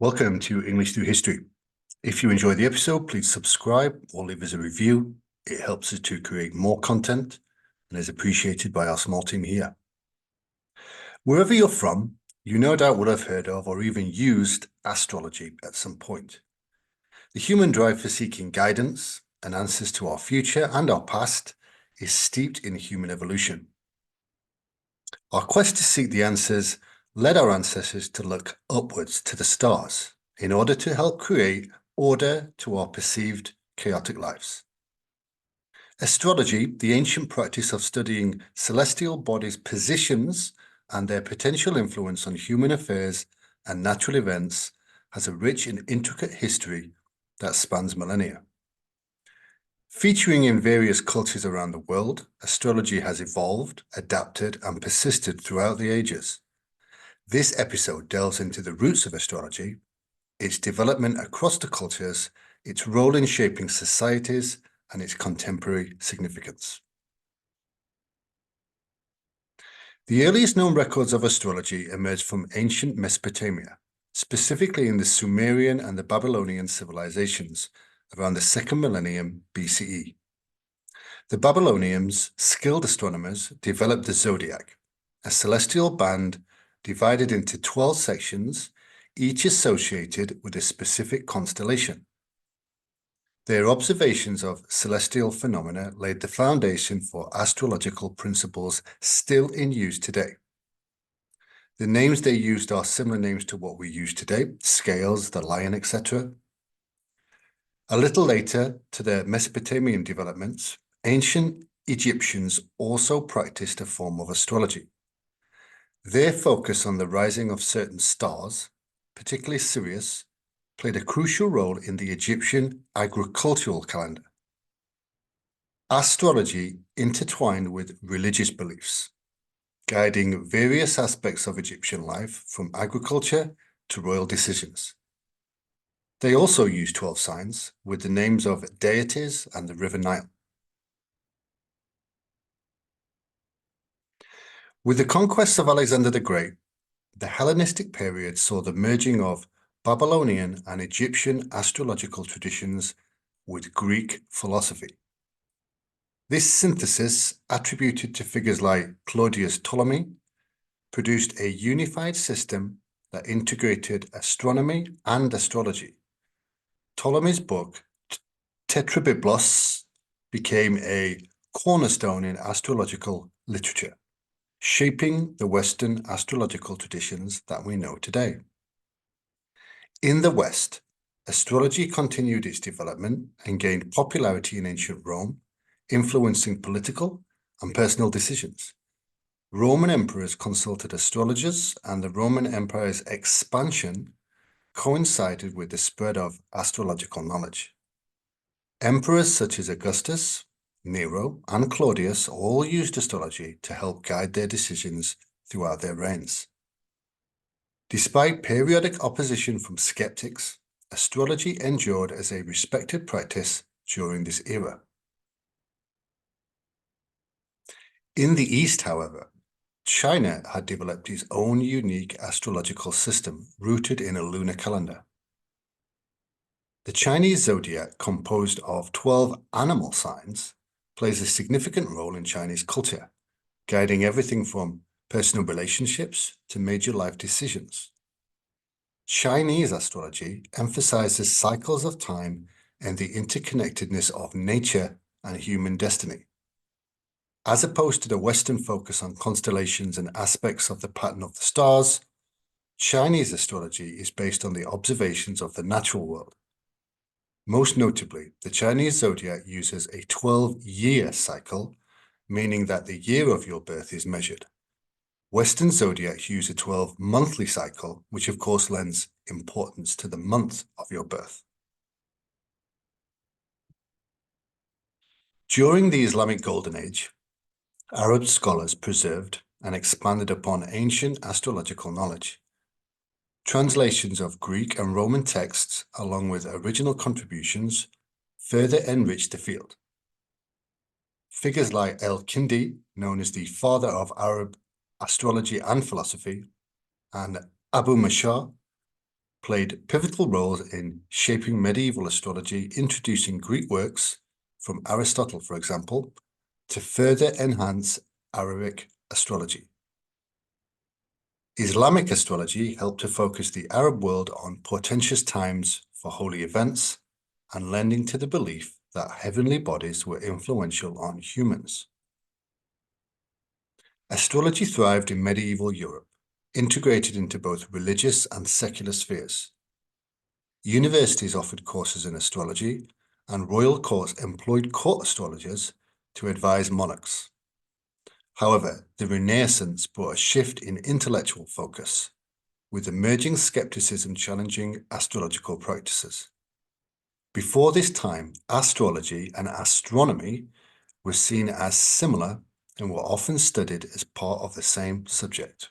Welcome to English Through History. If you enjoy the episode, please subscribe or leave us a review. It helps us to create more content and is appreciated by our small team here. Wherever you're from, you no doubt would have heard of or even used astrology at some point. The human drive for seeking guidance and answers to our future and our past is steeped in human evolution. Our quest to seek the answers led our ancestors to look upwards to the stars in order to help create order to our perceived chaotic lives. Astrology, the ancient practice of studying celestial bodies' positions and their potential influence on human affairs and natural events, has a rich and intricate history that spans millennia. Featuring in various cultures around the world, astrology has evolved, adapted, and persisted throughout the ages. This episode delves into the roots of astrology, its development across the cultures, its role in shaping societies, and its contemporary significance. The earliest known records of astrology emerged from ancient Mesopotamia, specifically in the Sumerian and the Babylonian civilizations around the 2nd millennium BCE. The Babylonians, skilled astronomers, developed the zodiac, a celestial band divided into 12 sections, each associated with a specific constellation. Their observations of celestial phenomena laid the foundation for astrological principles still in use today. The names they used are similar names to what we use today: scales, the lion, etc. A little later to the Mesopotamian developments, ancient Egyptians also practiced a form of astrology. Their focus on the rising of certain stars, particularly Sirius, played a crucial role in the Egyptian agricultural calendar. Astrology intertwined with religious beliefs, guiding various aspects of Egyptian life from agriculture to royal decisions. They also used 12 signs with the names of deities and the River Nile. With the conquests of Alexander the Great, the Hellenistic period saw the merging of Babylonian and Egyptian astrological traditions with Greek philosophy. This synthesis, attributed to figures like Claudius Ptolemy, produced a unified system that integrated astronomy and astrology. Ptolemy's book, Tetrabiblos, became a cornerstone in astrological literature, shaping the Western astrological traditions that we know today. In the West, astrology continued its development and gained popularity in ancient Rome, influencing political and personal decisions. Roman emperors consulted astrologers, and the Roman Empire's expansion coincided with the spread of astrological knowledge. Emperors such as Augustus, Nero, and Claudius all used astrology to help guide their decisions throughout their reigns. Despite periodic opposition from skeptics, astrology endured as a respected practice during this era. In the East, however, China had developed its own unique astrological system rooted in a lunar calendar. The Chinese zodiac, composed of 12 animal signs, plays a significant role in Chinese culture, guiding everything from personal relationships to major life decisions. Chinese astrology emphasizes cycles of time and the interconnectedness of nature and human destiny. As opposed to the Western focus on constellations and aspects of the pattern of the stars, Chinese astrology is based on the observations of the natural world. Most notably, the Chinese zodiac uses a 12-year cycle, meaning that the year of your birth is measured. Western zodiacs use a 12-monthly cycle, which of course lends importance to the month of your birth. During the Islamic Golden Age, Arab scholars preserved and expanded upon ancient astrological knowledge. Translations of Greek and Roman texts, along with original contributions, further enriched the field. Figures like al-Kindi, known as the father of Arab astrology and philosophy, and Abu Mashar, played pivotal roles in shaping medieval astrology, introducing Greek works from Aristotle, for example, to further enhance Arabic astrology. Islamic astrology helped to focus the Arab world on portentous times for holy events and lending to the belief that heavenly bodies were influential on humans. Astrology thrived in medieval Europe, integrated into both religious and secular spheres. Universities offered courses in astrology, and royal courts employed court astrologers to advise monarchs. However, the Renaissance brought a shift in intellectual focus, with emerging skepticism challenging astrological practices. Before this time, astrology and astronomy were seen as similar and were often studied as part of the same subject.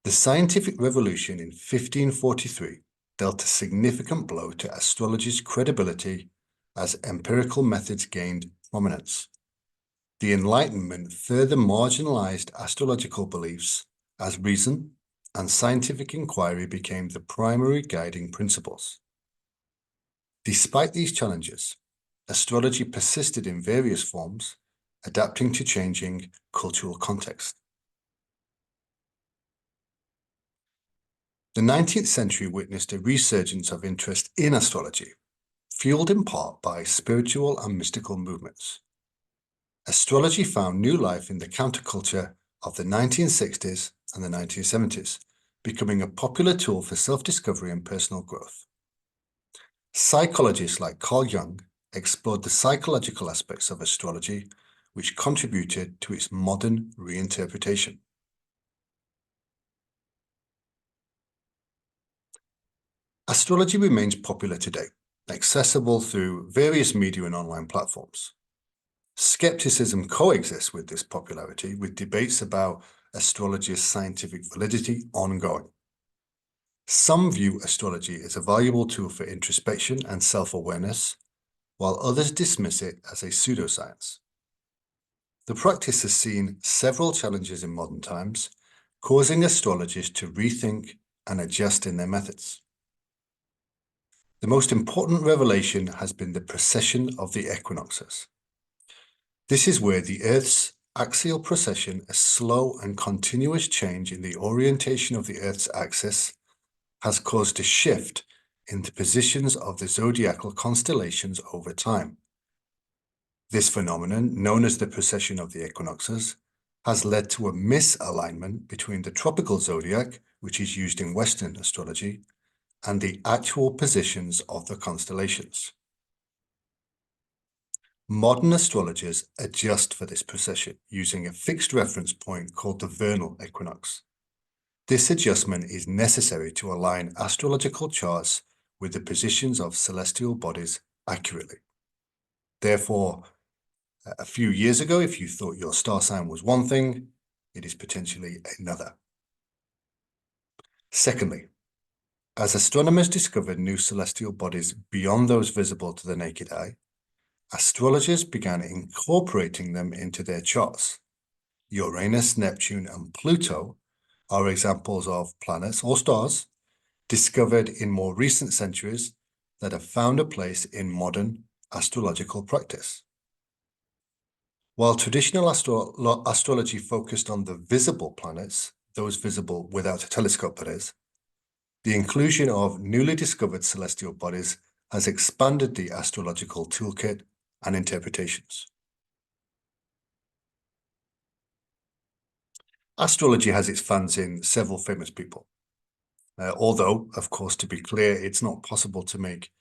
The scientific revolution in 1543 dealt a significant blow to astrology's credibility as empirical methods gained prominence. The Enlightenment further marginalized astrological beliefs as reason and scientific inquiry became the primary guiding principles. Despite these challenges, astrology persisted in various forms, adapting to changing cultural context. The 19th century witnessed a resurgence of interest in astrology, fueled in part by spiritual and mystical movements. Astrology found new life in the counterculture of the 1960s and the 1970s, becoming a popular tool for self-discovery and personal growth. Psychologists like Carl Jung explored the psychological aspects of astrology, which contributed to its modern reinterpretation. Astrology remains popular today, accessible through various media and online platforms. Skepticism coexists with this popularity, with debates about astrology's scientific validity ongoing. Some view astrology as a valuable tool for introspection and self-awareness, while others dismiss it as a pseudoscience. The practice has seen several challenges in modern times, causing astrologers to rethink and adjust in their methods. The most important revelation has been the precession of the equinoxes. This is where the Earth's axial precession, a slow and continuous change in the orientation of the Earth's axis, has caused a shift in the positions of the zodiacal constellations over time. This phenomenon, known as the precession of the equinoxes, has led to a misalignment between the tropical zodiac, which is used in Western astrology, and the actual positions of the constellations. Modern astrologers adjust for this precession using a fixed reference point called the vernal equinox. This adjustment is necessary to align astrological charts with the positions of celestial bodies accurately. Therefore, a few years ago, if you thought your star sign was one thing, it is potentially another. Secondly, as astronomers discovered new celestial bodies beyond those visible to the naked eye, astrologers began incorporating them into their charts. Uranus, Neptune, and Pluto are examples of planets or stars discovered in more recent centuries that have found a place in modern astrological practice. While traditional astrology focused on the visible planets, those visible without a telescope that is, the inclusion of newly discovered celestial bodies has expanded the astrological toolkit and interpretations. Astrology has its fans in several famous people. Although, of course, to be clear, it's not possible to make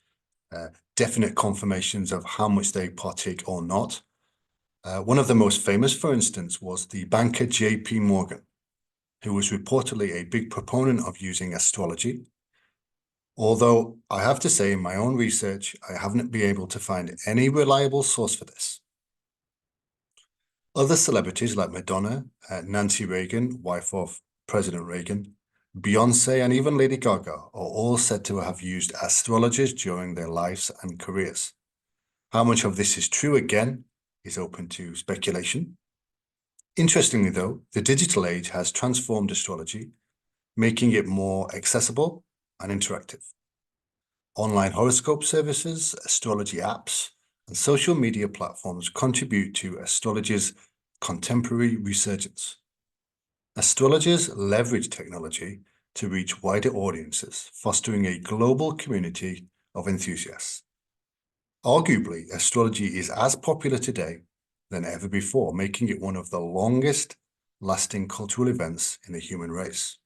definite confirmations of how much they partake or not. One of the most famous, for instance, was the banker J.P. Morgan, who was reportedly a big proponent of using astrology. Although I have to say, in my own research, I haven't been able to find any reliable source for this. Other celebrities like Madonna, Nancy Reagan, wife of President Reagan, Beyonce, and even Lady Gaga are all said to have used astrologers during their lives and careers. How much of this is true, again, is open to speculation. Interestingly, though, the digital age has transformed astrology, making it more accessible and interactive. Online horoscope services, astrology apps, and social media platforms contribute to astrology's contemporary resurgence. Astrologers leverage technology to reach wider audiences, fostering a global community of enthusiasts. Arguably, astrology is as popular today than ever before, making it one of the longest lasting cultural events in the human race.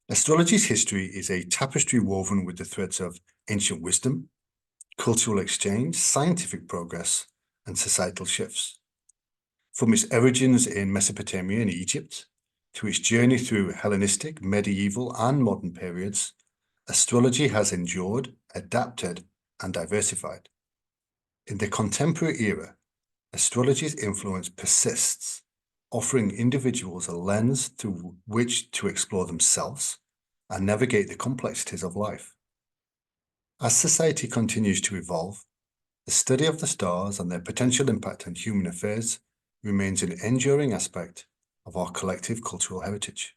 Astrology's history is a tapestry woven with the threads of ancient wisdom, cultural exchange, scientific progress, and societal shifts. From its origins in Mesopotamia and Egypt to its journey through Hellenistic, medieval, and modern periods, astrology has endured, adapted, and diversified. In the contemporary era, astrology's influence persists, offering individuals a lens through which to explore themselves and navigate the complexities of life. As society continues to evolve, the study of the stars and their potential impact on human affairs remains an enduring aspect of our collective cultural heritage.